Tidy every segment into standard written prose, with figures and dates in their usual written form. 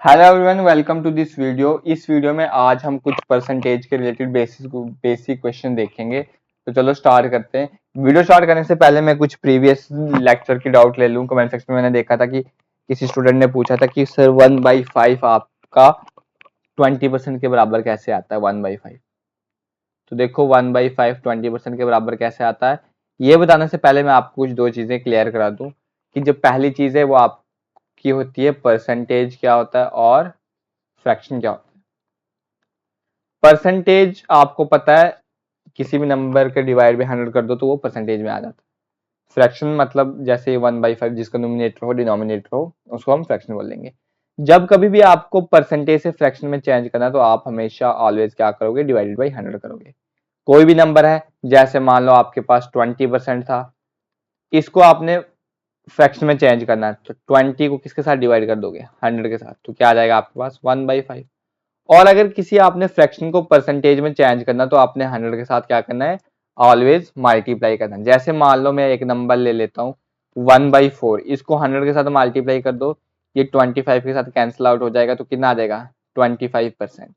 Hello everyone, welcome to this video. इस video में आज हम कुछ परसेंटेज के रिलेटेड बेसिक क्वेश्चन देखेंगे। तो चलो स्टार्ट करते हैं। वीडियो स्टार्ट करने से पहले मैं कुछ प्रीवियस लेक्चर की डाउट ले लूं। कमेंट सेक्शन में मैंने देखा था कि किसी स्टूडेंट ने पूछा था कि सर 1/5 आपका 20% के बराबर कैसे आता है। 1/5 तो देखो 1/5 20% के बराबर कैसे आता है, ये बताने से पहले मैं आपको कुछ दो चीजें क्लियर करा दूं कि जो पहली चीज है वो आपकी होती है परसेंटेज क्या होता है और फ्रैक्शन क्या होता है। परसेंटेज आपको पता है, किसी भी नंबर के डिवाइड बाई 100 कर दो तो वो परसेंटेज में आ जाता है। फ्रैक्शन मतलब जैसे 1/5 जिसका नोमिनेटर हो डिनोमिनेटर हो उसको हम फ्रैक्शन बोलेंगे। जब कभी भी आपको परसेंटेज से फ्रैक्शन में चेंज करना है तो आप हमेशा ऑलवेज क्या करोगे, डिवाइडेड बाई 100 करोगे। कोई भी नंबर है, जैसे मान लो आपके पास 20% था, इसको आपने फ्रैक्शन में चेंज करना है तो 20 को किसके साथ डिवाइड कर दोगे, 100 के साथ, तो क्या आ जाएगा आपके पास 1/5। और अगर किसी आपने फ्रैक्शन को परसेंटेज में चेंज करना तो आपने 100 के साथ क्या करना है, ऑलवेज मल्टीप्लाई करना है। जैसे मान लो मैं एक नंबर ले लेता हूँ 1/4, इसको 100 के साथ मल्टीप्लाई कर दो, ये 25 के साथ कैंसिल आउट हो जाएगा तो कितना आ जाएगा 25%।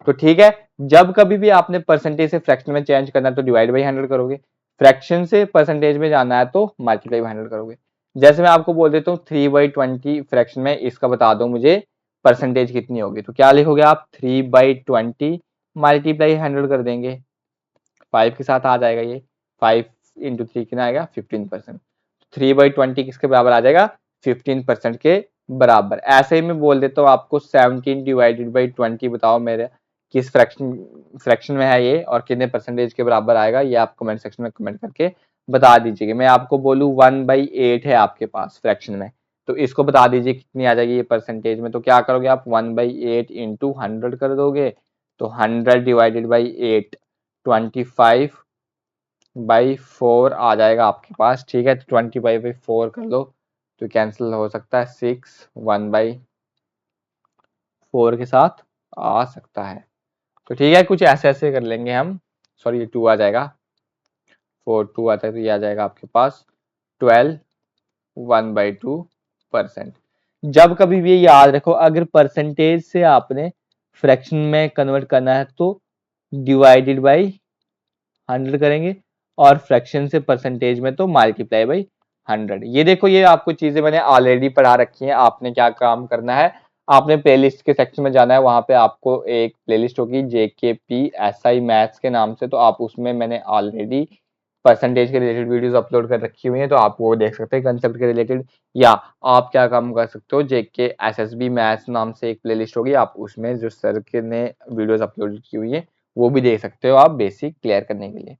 तो ठीक है, जब कभी भी आपने परसेंटेज से फ्रैक्शन में चेंज करना है तो डिवाइड बाई 100 करोगे, फ्रैक्शन से परसेंटेज में जाना है तो मल्टीप्लाई बाई 100 करोगे। जैसे मैं आपको बोल देता हूँ 3/20 फ्रैक्शन में इसका बता दो मुझे परसेंटेज कितनी होगी, तो क्या लिखोगे आप 3/20 मल्टीप्लाई 100 कर देंगे, 5 के साथ आ जाएगा, ये 5 इंटू 3 कितना आएगा 15%। 3/20 किसके बराबर आ जाएगा, 15% के बराबर। ऐसे ही मैं बोल देता हूँ आपको 17 डिवाइडेड बाई 20 बताओ मेरे किस फ्रैक्शन में है ये और कितने परसेंटेज के बराबर आएगा, ये आप कमेंट सेक्शन में कमेंट करके बता दीजिएगा। मैं आपको बोलूँ 1/8 है आपके पास फ्रैक्शन में, तो इसको बता दीजिए कितनी आ जाएगी ये परसेंटेज में। तो क्या करोगे आप 1/8 इंटू 100 कर दोगे, तो 100 डिवाइडेड बाई 8 25/4 आ जाएगा आपके पास। ठीक है, तो 25/4 कर लो तो कैंसिल हो सकता है 6 1/4 के साथ आ सकता है। तो ठीक है, कुछ ऐसे ऐसे कर लेंगे हम। सॉरी, ये 2 आ जाएगा, 4 2 आता है तो ये आ जाएगा आपके पास 12 1/2%। जब कभी भी याद रखो, अगर परसेंटेज से आपने फ्रैक्शन में कन्वर्ट करना है तो डिवाइडेड बाई 100 करेंगे और फ्रैक्शन से परसेंटेज में तो मल्टीप्लाई बाई 100। ये देखो, ये आपको चीजें मैंने ऑलरेडी पढ़ा रखी हैं। आपने क्या काम करना है, आपने प्लेलिस्ट के सेक्शन में जाना है, वहां पे आपको एक प्लेलिस्ट होगी JKPSI मैथ्स के नाम से, तो आप उसमें मैंने ऑलरेडी परसेंटेज के रिलेटेड वीडियोस अपलोड कर रखी हुई हैं, तो आप वो देख सकते हैं कंसेप्ट के रिलेटेड। या आप क्या काम कर सकते हो, JKSSB मैथ्स नाम से एक प्लेलिस्ट होगी, आप उसमें जो सर के ने वीडियोस अपलोड की हुई है वो भी देख सकते हो आप बेसिक क्लियर करने के लिए।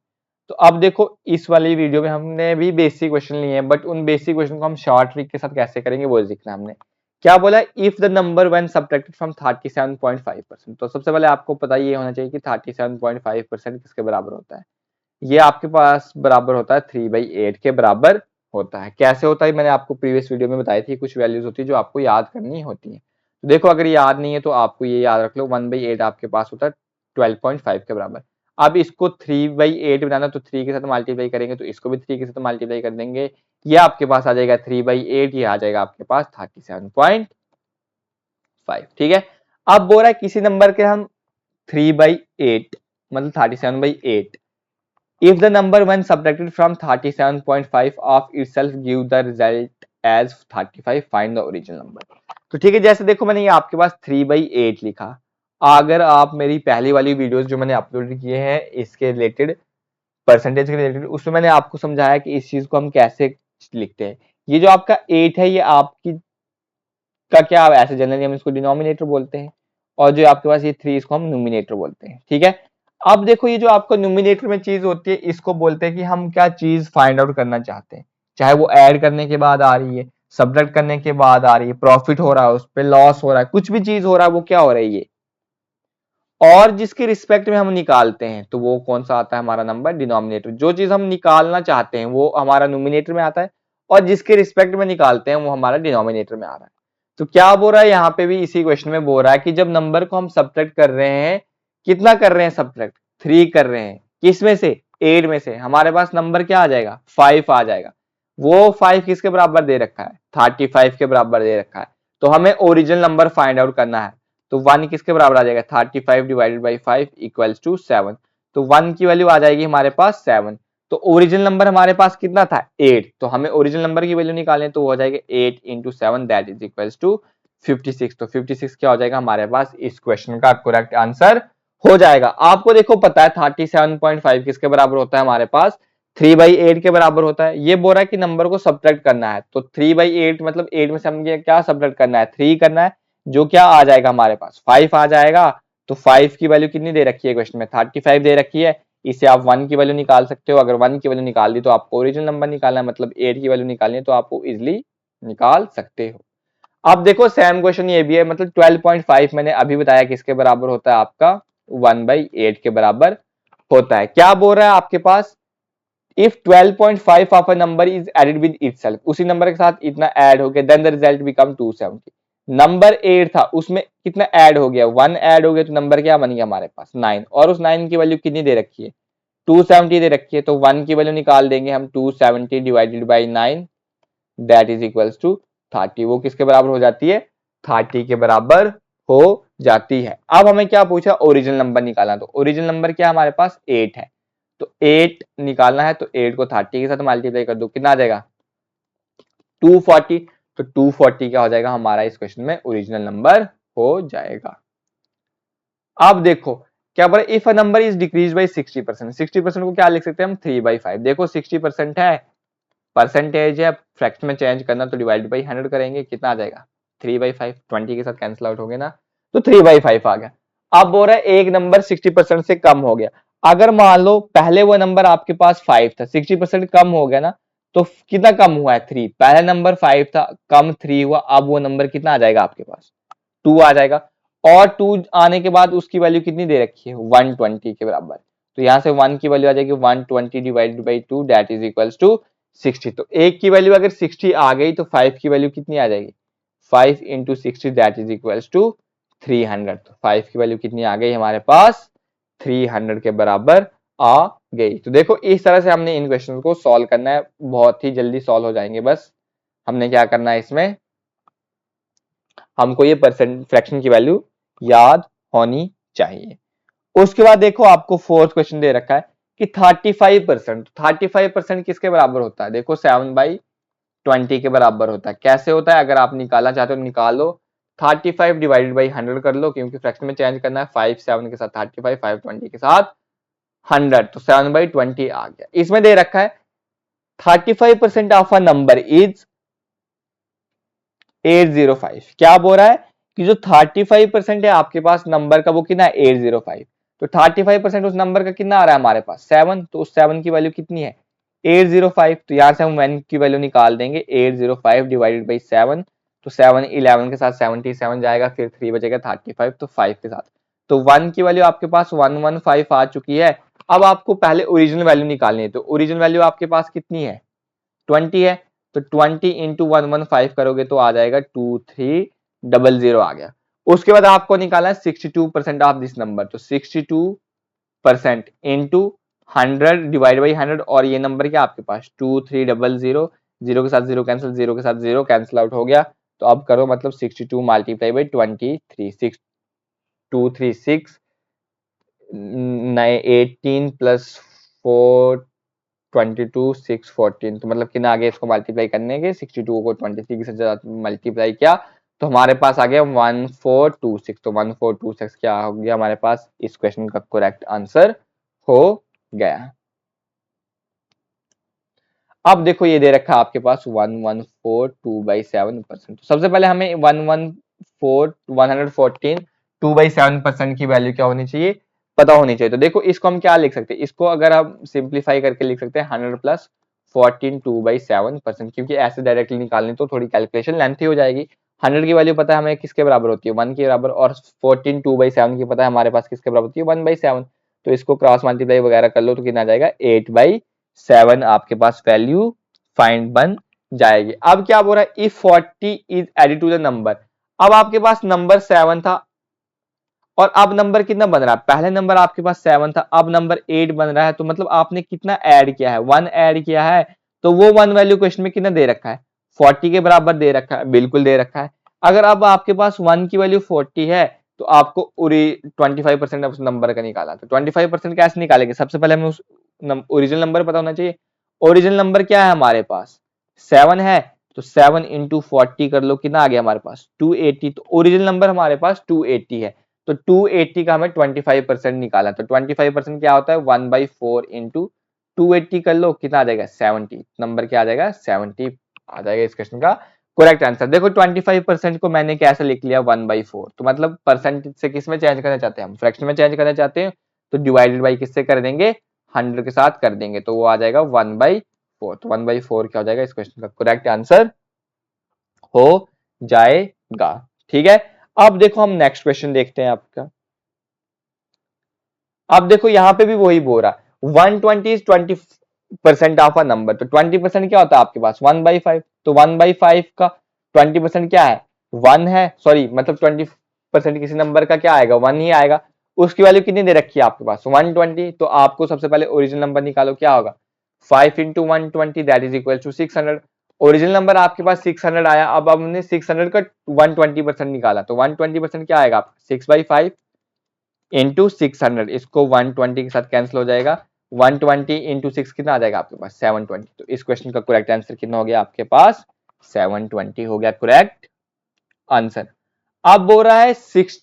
तो अब देखो, इस वाली वीडियो में हमने भी बेसिक क्वेश्चन लिए हैं, बट उन बेसिक क्वेश्चन को हम शॉर्ट ट्रिक के साथ कैसे करेंगे वो सीखना हमने। क्या बोला, if the number when subtracted from 37.5%। तो सबसे पहले आपको पता ये होना चाहिए कि 37.5% किसके बराबर होता है। ये आपके पास बराबर होता है 3/8 के बराबर होता है। कैसे होता है मैंने आपको प्रीवियस वीडियो में बताई थी, कुछ वैल्यूज होती है जो आपको याद करनी होती है। तो देखो, अगर याद नहीं है तो आपको ये याद रख लो, 1/8 आपके पास होता है 12.5 के बराबर। अब इसको 3/8 बनाना तो 3 के साथ मल्टीप्लाई करेंगे, तो इसको भी 3 के साथ मल्टीप्लाई कर देंगे, ये आपके पास आ जाएगा 3/8, ये आ जाएगा आपके पास 37.5। ठीक है, अब बोल रहा है किसी नंबर के हम 3/8 मतलब 37/8, if the number when subtracted from 37.5 of itself give the result as 35, find the original number। तो ठीक है, जैसे देखो मैंने ये आपके पास 3/8 लिखा। अगर आप मेरी पहली वाली वीडियोस जो मैंने अपलोड किए हैं इसके रिलेटेड, परसेंटेज के रिलेटेड, उसमें मैंने आपको समझाया कि इस चीज को हम कैसे लिखते हैं। ये जो आपका 8 है, ये आपकी का क्या ऐसे जनरली हम इसको डिनोमिनेटर बोलते हैं, और जो आपके पास ये 3 इसको हम न्यूमिनेटर बोलते हैं। ठीक है, अब देखो ये जो आपका न्यूमिनेटर में चीज होती है इसको बोलते हैं कि हम क्या चीज फाइंड आउट करना चाहते हैं, चाहे वो ऐड करने के बाद आ रही है, सब्ट्रैक्ट करने के बाद आ रही है, प्रॉफिट हो रहा है उस पर, लॉस हो रहा है, कुछ भी चीज हो रहा है, वो क्या हो रही है, और जिसके रिस्पेक्ट में हम निकालते हैं तो वो कौन सा आता है हमारा नंबर, डिनोमिनेटर। जो चीज हम निकालना चाहते हैं वो हमारा न्यूमिनेटर में आता है, और जिसके रिस्पेक्ट में निकालते हैं वो हमारा डिनोमिनेटर में आ रहा है। तो क्या बोल रहा है यहाँ पे भी, इसी क्वेश्चन में बोल रहा है कि जब नंबर को हम सब्ट्रैक्ट कर रहे हैं, कितना कर रहे हैं सब्ट्रैक्ट, 3 कर रहे हैं, किस में से, 8 में से, हमारे पास नंबर क्या आ जाएगा 5 आ जाएगा। वो 5 किसके बराबर दे रखा है, 35 के बराबर दे रखा है। तो हमें ओरिजिनल नंबर फाइंड आउट करना है। तो 1 किसके बराबर आ जाएगा 35 डिवाइडेड बाई 5 इक्वल्स टू 7। तो 1 की वैल्यू आ जाएगी हमारे पास 7। तो ओरिजिनल नंबर हमारे पास कितना था 8, तो हमें ओरिजिनल नंबर की वैल्यू निकालनी है, तो वो हो जाएगा 8 into 7 that is equals to 56। तो 56 क्या हो जाएगा हमारे पास इस क्वेश्चन का करेक्ट आंसर हो जाएगा। आपको देखो पता है 37.5 किसके बराबर होता है हमारे पास 3/8 के बराबर होता है। ये बोल रहा है कि नंबर को सब्ट्रैक्ट करना है, तो 3/8 मतलब 8 में से हमें क्या सब्ट्रैक्ट करना है 3 करना है, जो क्या आ जाएगा हमारे पास 5 आ जाएगा। तो 5 की वैल्यू कितनी दे रखी है क्वेश्चन में 35 दे रखी है, इसे आप 1 की वैल्यू निकाल सकते हो। अगर 1 की वैल्यू निकाल दी तो आपको ओरिजिनल नंबर निकालना है, मतलब 8 की वैल्यू निकालनी है, तो आपको इजिली निकाल सकते हो। अब देखो सेम क्वेश्चन ये भी है, मतलब 12.5 मैंने अभी बताया किसके बराबर होता है आपका 1/8 के बराबर होता है। क्या बोल रहा है आपके पास if 12.5 of a number is added with itself, उसी नंबर के साथ इतना ऐड हो गया then the result become 270। Number 8 था उसमें कितना ऐड हो गया 1 ऐड हो गया, तो नंबर क्या बन गया हमारे पास 9, और उस 9 की वैल्यू कितनी दे रखी है 270 दे रखी है। तो 1 की वैल्यू निकाल देंगे हम 270 divided by 9 that is equals to 30। वो किसके बराबर हो जाती है 30 के बराबर हो जाती है। अब हमें क्या पूछा ओरिजिनल नंबर निकालना, तो ओरिजिनल नंबर क्या हमारे पास 8 है, तो 8 निकालना है, तो 8 को 30 के साथ मल्टीप्लाई कर दो कितना आ जाएगा 240। तो 240 क्या हो जाएगा हमारा इस क्वेश्चन में ओरिजिनल नंबर हो जाएगा। अब देखो क्या बोला if a number is decrease by 60%, 60% को क्या लिख सकते हैं हम 3/5। देखो 60% है, परसेंटेज है, फ्रैक्शन में चेंज करना तो डिवाइड बाई 100 करेंगे, कितना आ जाएगा 3/5, 20 के साथ कैंसिल आउट हो गए ना, तो 3/5 आ गया। अब बोल रहा है एक नंबर 60% से कम हो गया। अगर मान लो पहले वो नंबर आपके पास 5 था, 60% कम हो गया ना, तो कितना कम हुआ है 3, पहला नंबर 5 था कम 3 हुआ, अब वो नंबर कितना आ जाएगा आपके पास 2 आ जाएगा। और 2 आने के बाद उसकी वैल्यू कितनी दे रखी है 120 के बराबर, तो यहां से 1 की वैल्यू आ जाएगी 120 divided by 2 that is equals to 60। तो एक की वैल्यू अगर 60 आ गई तो 5 की वैल्यू कितनी आ जाएगी 5 into 60 that is equals to 300। तो 5 की वैल्यू कितनी आ गई हमारे पास 300 के बराबर आ गई। तो देखो इस तरह से हमने इन क्वेश्चन को सॉल्व करना है, बहुत ही जल्दी सॉल्व हो जाएंगे। बस हमने क्या करना है इसमें हमको ये परसेंट फ्रैक्शन की वैल्यू याद होनी चाहिए। उसके बाद देखो आपको फोर्थ क्वेश्चन दे रखा है कि 35%, 35% किसके बराबर होता है, देखो 7/20 के बराबर होता है। कैसे होता है अगर आप निकालना चाहते हो निकाल लो, 35 डिवाइडेड बाई 100 कर लो, क्योंकि फ्रैक्शन में चेंज करना है 5 7 के साथ 35, 5 20 के साथ 100, तो 7/20 आ गया। इसमें दे रखा है 35% ऑफ अ नंबर इज 805। क्या बोल रहा है कि जो 35% है आपके पास नंबर का वो कितना है 805, तो 35% उस नंबर का कितना आ रहा है हमारे पास 7, तो उस 7 की वैल्यू कितनी है 805। तो यहां से हम 1 की वैल्यू निकाल देंगे 805 डिवाइडेड बाई 7, तो 7 11 के साथ 77 जाएगा, फिर 3 बचेगा 35, तो 5 के साथ, तो 1 की वैल्यू आपके पास 115 आ चुकी है। अब आपको पहले ओरिजिनल वैल्यू निकालनी है, तो ओरिजिनल वैल्यू आपके पास कितनी है 20 है, तो 20 इंटू 115 करोगे तो आ जाएगा 2300 आ गया। उसके बाद आपको निकालना है 62% ऑफ दिस नंबर, तो 62% इंटू 100 डिवाइड बाई 100, और ये नंबर क्या आपके पास 2300, जीरो के साथ जीरो कैंसिल, जीरो के साथ जीरो कैंसिल आउट हो गया। तो अब करो मतलब 62 मल्टीप्लाई बाई 23, 6236 18 प्लस 4 22 6 14, तो मतलब कितना आ गया इसको मल्टीप्लाई करने के 62 को 23 के साथ मल्टीप्लाई किया तो हमारे पास आ गया 1426। तो 1426 क्या हो गया हमारे पास इस क्वेश्चन का करेक्ट आंसर हो गया। अब देखो ये दे रखा है आपके पास 1142/7%। तो सबसे पहले हमें 114 2/7% की वैल्यू क्या होनी चाहिए पता होनी चाहिए। तो देखो इसको हम क्या लिख सकते हैं, इसको अगर हम सिंप्लीफाई करके लिख सकते हैं 100 प्लस 14 2/7%, क्योंकि ऐसे डायरेक्टली निकालने तो थोड़ी कैलकुलेशन लेंथी हो जाएगी। 100 की वैल्यू पता है हमें किसके बराबर होती है 1 के बराबर, और 14 2/7 की पता है हमारे पास किसके बराबर होती है 1/7। तो इसको क्रॉस मल्टीप्लाई वगैरह कर लो तो कितना आ जाएगा 8/7 आपके पास वैल्यू फाइंड बन जाएगी। अब क्या बोल रहा है if 40 is added to the number, अब आपके पास नंबर 7 था और अब नंबर कितना बन रहा है, पहले नंबर आपके पास 7 था अब नंबर 8 बन रहा है, तो मतलब आपने कितना ऐड किया है 1 ऐड किया है। तो वो 1 वैल्यू क्वेश्चन में कितना दे रखा है 40 के बराबर दे रखा है, बिल्कुल दे रखा है। अगर अब आपके पास 1 की वैल्यू 40 है तो आपको 25% उस नंबर का निकाला, तो 25% कैसे निकालेंगे? सबसे पहले हमें उस ओरिजिनल नंबर पता होना चाहिए। ओरिजिनल नंबर क्या है हमारे पास? 7 है, तो 7 इंटू 40 कर लो, कितना आ गया हमारे पास? 280। तो ओरिजिनल नंबर हमारे पास 280 है, तो 280 का हमें 25% निकाला, तो 25% क्या होता है? 1/4 इंटू 280 कर लो, कितना आ जाएगा? 70। नंबर क्या आ जाएगा? 70 आ जाएगा इस क्वेश्चन का करेक्ट आंसर। देखो 25% को मैंने कैसे लिख लिया? 1/4, तो मतलब परसेंट से किस में चेंज करना चाहते हैं हम? फ्रैक्शन में चेंज करना चाहते हैं, तो डिवाइडेड बाई किससे कर देंगे? 100 के साथ कर देंगे, तो वो आ जाएगा 1/4। तो 1/4 क्या हो जाएगा इस क्वेश्चन का करेक्ट आंसर हो जाएगा। ठीक है, अब देखो हम नेक्स्ट क्वेश्चन देखते हैं आपका। अब देखो यहाँ पे भी वही बोल रहा है 120 इज 20% ऑफ अ नंबर, तो 20% क्या होता है आपके पास? 1/5, तो 1/5 का 20% क्या है? 1 है, सॉरी मतलब 20% किसी नंबर का क्या आएगा? 1 ही आएगा। उसकी वैल्यू कितनी दे रखी है आपके पास? 120। तो आपको सबसे पहले ओरिजिनल नंबर निकालो, क्या होगा? 5 into 120 that is equal to 600। Original number आपके पास 600 आया, अब हमने 600 का 120% निकाला, तो 120% क्या आएगा? 6/5 इंटू 600, इसको 120 के साथ कैंसिल हो जाएगा। 120 इंटू 6 कितना आ जाएगा आपके पास? 720। तो इस क्वेश्चन का करेक्ट आंसर कितना हो गया आपके पास? 720 हो गया करेक्ट आंसर। अब बोल रहा है 6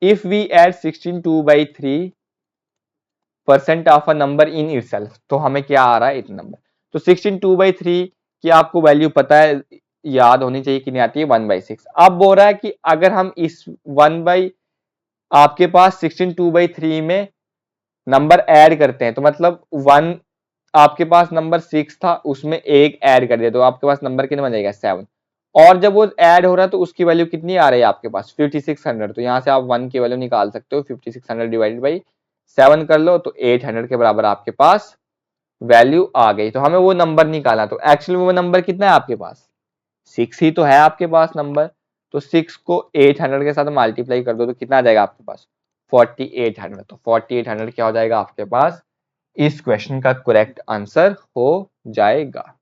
if we add 16 2/3% of a number in itself, तो हमें क्या आ रहा है? इतना नंबर। तो 16 2/3 की आपको वैल्यू पता है, याद होनी चाहिए, कितनी आती है? 1/6। अब बोल रहा है कि अगर हम इस 1 बाई आपके पास 16 2/3 में नंबर ऐड करते हैं, तो मतलब 1 आपके पास नंबर 6 था, उसमें एक ऐड कर दिया, तो आपके पास नंबर कितना बन जाएगा? 7। और जब वो ऐड हो रहा है तो उसकी वैल्यू कितनी आ रही है आपके पास? 5600। तो यहां से आप 1 की वैल्यू निकाल सकते हो, 5600 डिवाइडेड बाई 7 कर लो, तो 800 के बराबर आपके पास वैल्यू आ गई। तो हमें वो नंबर निकालना, तो एक्चुअली वो नंबर कितना है आपके पास? 6 ही तो है आपके पास नंबर। तो 6 को 800 के साथ मल्टीप्लाई कर दो, तो कितना आ जाएगा आपके पास? 4800। तो 4800 क्या हो जाएगा आपके पास? इस क्वेश्चन का करेक्ट आंसर हो जाएगा।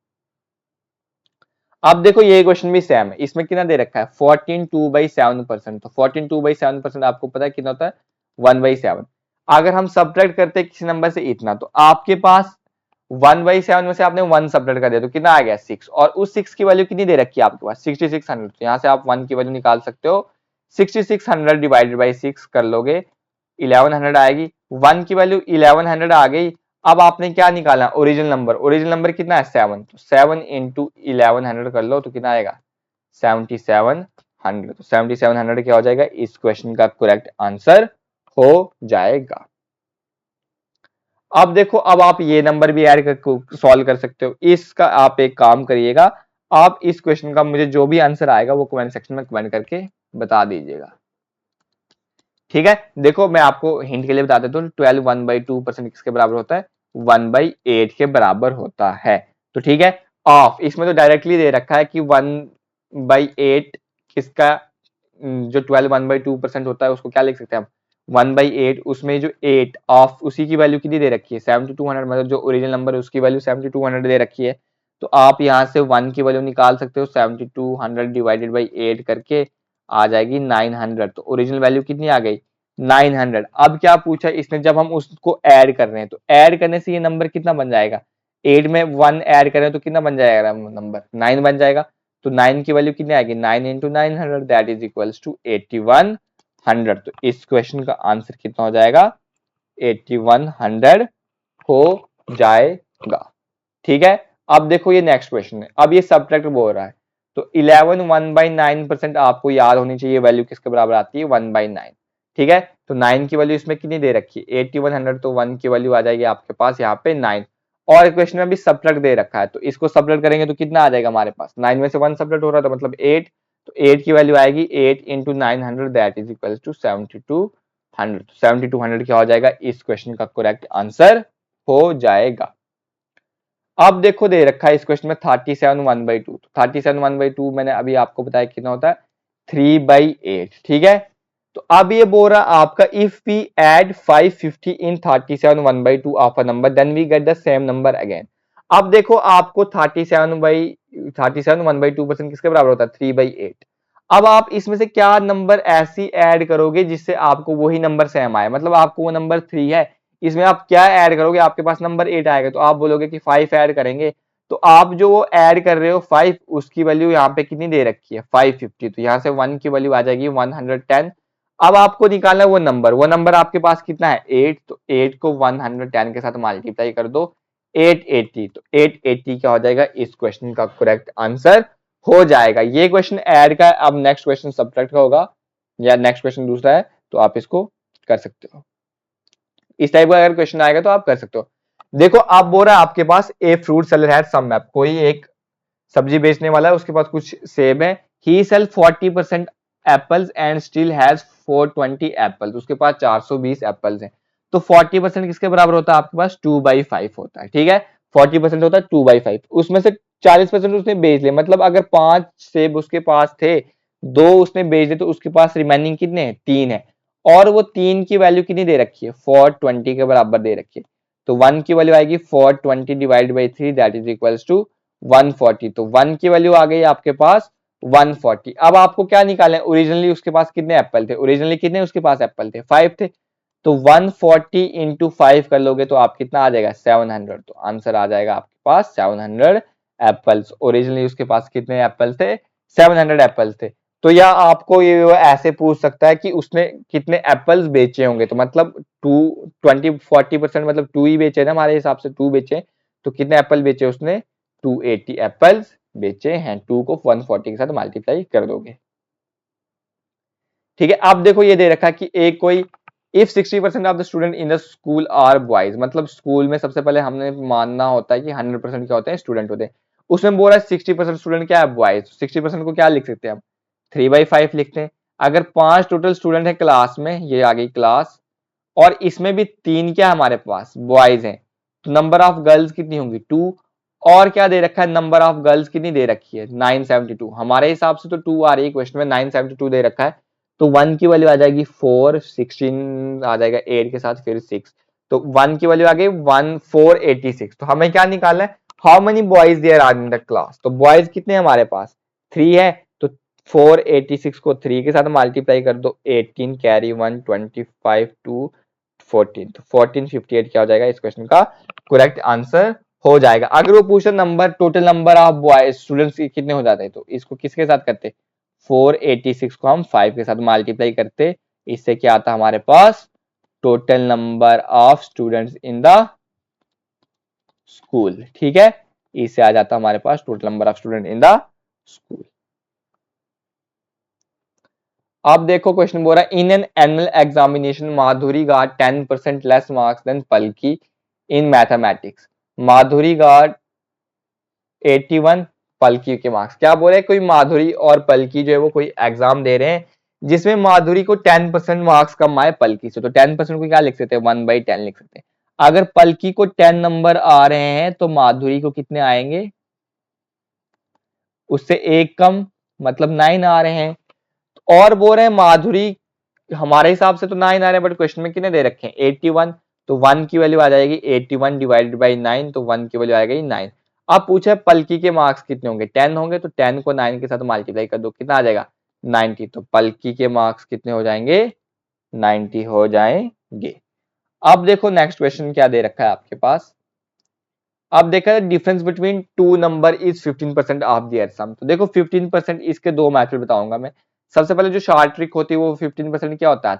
अब देखो ये क्वेश्चन भी सेम है, इसमें कितना दे रखा है? 14 2/7%। तो 14 2/7% आपको पता है कितना होता है? 1/7। अगर हम सब्ट्रैक्ट करते हैं किसी नंबर से इतना, तो आपके पास 1/7 में से आपने 1 सब्ट्रैक्ट कर दिया, तो कितना आ गया? 6। और उस 6 की वैल्यू कितनी दे रखी है आपके पास? 6600। तो यहां से आप 1 की वैल्यू निकाल सकते हो, 6600 डिवाइडेड बाई 6 कर लोगे, 1100 आएगी। 1 की वैल्यू 1100 आ गई। अब आपने क्या निकाला? Original number. ओरिजिनल नंबर कितना है? 7। तो 7 इंटू 1100 कर लो, तो कितना आएगा? 7700। तो 7700 क्या हो जाएगा? इस क्वेश्चन का करेक्ट आंसर हो जाएगा। अब देखो, अब आप ये नंबर भी ऐड कर सॉल्व कर सकते हो। इसका आप एक काम करिएगा, आप इस क्वेश्चन का मुझे जो भी आंसर आएगा वो कमेंट सेक्शन में कमेंट करके बता दीजिएगा। ठीक है, देखो मैं आपको हिंट के लिए बता देता हूँ, 12 1/2% किसके बराबर होता है? 1/8 के बराबर होता है। तो ठीक है, ऑफ इसमें तो डायरेक्टली दे रखा है कि 1/8 किसका, जो 12 1/2% होता है उसको क्या लिख सकते हैं हम? 1/8, उसमें जो 8 ऑफ उसी की वैल्यू कितनी दे रखी है? 7200, मतलब जो ओरिजिनल नंबर है उसकी वैल्यू 7200 दे रखी है। तो आप यहाँ से 1 की वैल्यू निकाल सकते हो, 7200 डिवाइडेड बाई 8 करके आ जाएगी 900। तो ओरिजिनल वैल्यू कितनी आ गई? 900। अब क्या पूछा इसने? जब हम उसको ऐड कर रहे हैं, तो ऐड करने से ये नंबर कितना बन जाएगा? 8 में 1 ऐड करें तो कितना बन जाएगा नंबर? 9 बन जाएगा। तो 9 की वैल्यू कितनी आएगी? 9 into 900 that is equals to 8100। तो इस क्वेश्चन का आंसर कितना हो जाएगा? 8100 हो जाएगा। ठीक है, अब देखो ये नेक्स्ट क्वेश्चन है, अब ये सब्ट्रैक्ट बोल रहा है। तो 11 1/9% आपको याद होनी चाहिए, वैल्यू किसके बराबर आती है? 1/9। ठीक है, तो 9 की वैल्यू इसमें कितनी दे रखी है? 8100। तो 1 की वैल्यू आ जाएगी आपके पास यहाँ पे 9। और क्वेश्चन में भी सब्ट्रैक्ट दे रखा है, तो इसको सब्ट्रैक्ट करेंगे तो कितना आ जाएगा हमारे पास? 9 में से 1 सब्ट्रैक्ट हो रहा था, मतलब 8। तो 8 की वैल्यू आएगी 8 into 900 that is equal to 7200। 7200 क्या हो जाएगा? इस क्वेश्चन का करेक्ट आंसर हो जाएगा। अब देखो दे रखा है इस क्वेश्चन में 37 1/2। 37 1/2 मैंने अभी आपको बताया कितना होता है? 3/8। ठीक है, तो अब ये बोल रहा आपका if we add 550 in 37 1/2 of a number then we get the same number again. अब देखो आपको 37 1/2% किसके बराबर होता है? 3/8। अब आप इसमें से क्या नंबर ऐसी ऐड करोगे जिससे आपको वही नंबर सेम आए, मतलब आपको वो नंबर 3 है, इसमें आप क्या ऐड करोगे, आपके पास नंबर 8 आएगा तो आप बोलोगे कि 5 ऐड करेंगे, तो आप जो वो ऐड कर रहे हो 5, उसकी वैल्यू यहाँ पे कितनी दे रखी है 550, तो यहाँ से 1 की वैल्यू आ जाएगी 110। अब आपको निकालना है वो नंबर आपके पास कितना है 8, तो 8 को 110 के साथ मल्टीप्लाई कर दो 880, तो 880 क्या हो जाएगा इस क्वेश्चन का करेक्ट आंसर हो जाएगा। ये क्वेश्चन ऐड का है। अब नेक्स्ट क्वेश्चन सब्ट्रैक्ट का होगा या नेक्स्ट क्वेश्चन दूसरा है, तो आप इसको कर सकते हो। इस टाइप का अगर क्वेश्चन आएगा तो आप कर सकते हो। देखो आप बोल रहा है आपके पास ए फ्रूट सेलर है सम मैप, कोई एक सब्जी बेचने वाला है, उसके पास कुछ सेब है, he sell 40% apples and still has 420 apples, उसके पास 420 एप्पल्स हैं, तो 40% किसके बराबर होता है आपके पास 2/5 होता है, ठीक है। 40% होता है 2/5, उसमें से 40% उसने बेच लिया, मतलब अगर 5 सेब उसके पास थे, 2 उसने बेच दिए, तो उसके पास रिमेनिंग कितने हैं 3 है, और वो 3 की वैल्यू कितनी दे रखी है 420 के बराबर दे रखी है, तो 1 की वैल्यू आएगी 420 divide by 3 that is equals to 140, तो 1 की वैल्यू आ गई आपके पास 140। अब आपको क्या निकालना है, ओरिजिनली उसके पास कितने एप्पल थे, ओरिजिनली कितने उसके पास एप्पल थे 5 थे, तो 140 इंटू 5 कर लोगे तो आप कितना आ जाएगा 700, तो आंसर आ जाएगा आपके पास 700 एप्पल्स। ओरिजिनली उसके पास कितने एप्पल थे 700 एप्पल थे। तो या आपको ये ऐसे पूछ सकता है कि उसने कितने एप्पल्स बेचे होंगे, तो मतलब 40% मतलब 2 ही बेचे ना, हमारे हिसाब से 2 बेचे, तो कितने एप्पल बेचे उसने 280 एप्पल्स बेचे हैं, 2 को 140 के साथ मल्टीप्लाई कर दोगे, ठीक है। अब देखो ये दे रखा है कि एक कोई if 60% of the student in the school are boys, मतलब स्कूल में सबसे पहले हमने मानना होता है कि 100% क्या होते हैं स्टूडेंट होते हैं, उसमें बोला 60% स्टूडेंट क्या है बॉयज, 60% को क्या लिख सकते हैं हम 3/5 लिखते हैं। अगर 5 टोटल स्टूडेंट है क्लास में, ये आ गई क्लास, और इसमें भी 3 क्या हमारे पास बॉयज हैं, तो नंबर ऑफ गर्ल्स कितनी होंगी 2, और क्या दे रखा है नंबर ऑफ गर्ल्स कितनी दे रखी है 972, हमारे हिसाब से तो 2 आ रही है क्वेश्चन में, 972 दे रखा है, तो 1 की वैल्यू आ जाएगी 4, 16 आ जाएगा 8 के साथ फिर 6, तो 1 की वैल्यू आ गई 1486। तो हमें क्या निकालना है how many boys there are in the class, तो बॉयज कितने हमारे पास 3 है, तो 486 को 3 के साथ मल्टीप्लाई कर दो 18 कैरी 125 टू 14, तो 1458 क्या हो जाएगा इस क्वेश्चन का करेक्ट आंसर हो जाएगा। अगर वो पूछे number total number of boys students कितने हो जाते हैं, तो इसको किसके साथ करते 486 को हम 5 के साथ मल्टीप्लाई करते, इससे क्या आता हमारे पास total number of students in the school, ठीक है, इससे आ जाता हमारे पास total number of student in the school. अब देखो क्वेश्चन बोल रहा है in an annual examination Madhuri got 10% less marks than Palki in mathematics, Madhuri got 81, Palki के मार्क्स, क्या बोल रहे हैं कोई माधुरी और पलकी जो है वो कोई एग्जाम दे रहे हैं जिसमें माधुरी को 10% मार्क्स कम आए पलकी से, तो 10% को क्या लिख सकते हैं 1/10 लिख सकते हैं। अगर पलकी को 10 नंबर आ रहे हैं तो माधुरी को कितने आएंगे उससे एक कम, मतलब 9 आ रहे हैं, और बोल रहे हैं माधुरी हमारे हिसाब से तो 9 आ रहे हैं बट क्वेश्चन में कितने दे रखे हैं 81, तो 1 की वैल्यू आ जाएगी 81 डिवाइडेड बाई 9, तो 1 की वैल्यू आ गई 9। अब पूछे पलकी के मार्क्स कितने होंगे 10 होंगे, तो 10 को 9 के साथ मल्टीप्लाई कर दो कितना आ जाएगा 90, तो पलकी के मार्क्स कितने हो जाएंगे 90 हो जाएंगे। अब देखो नेक्स्ट क्वेश्चन क्या दे रखा है आपके पास, अब देखा difference between two number is 15% of their sum, तो देखो 15% इसके दो मेथड बताऊंगा मैं। सबसे पहले जो शॉर्ट ट्रिक होती है वो 15% क्या होता है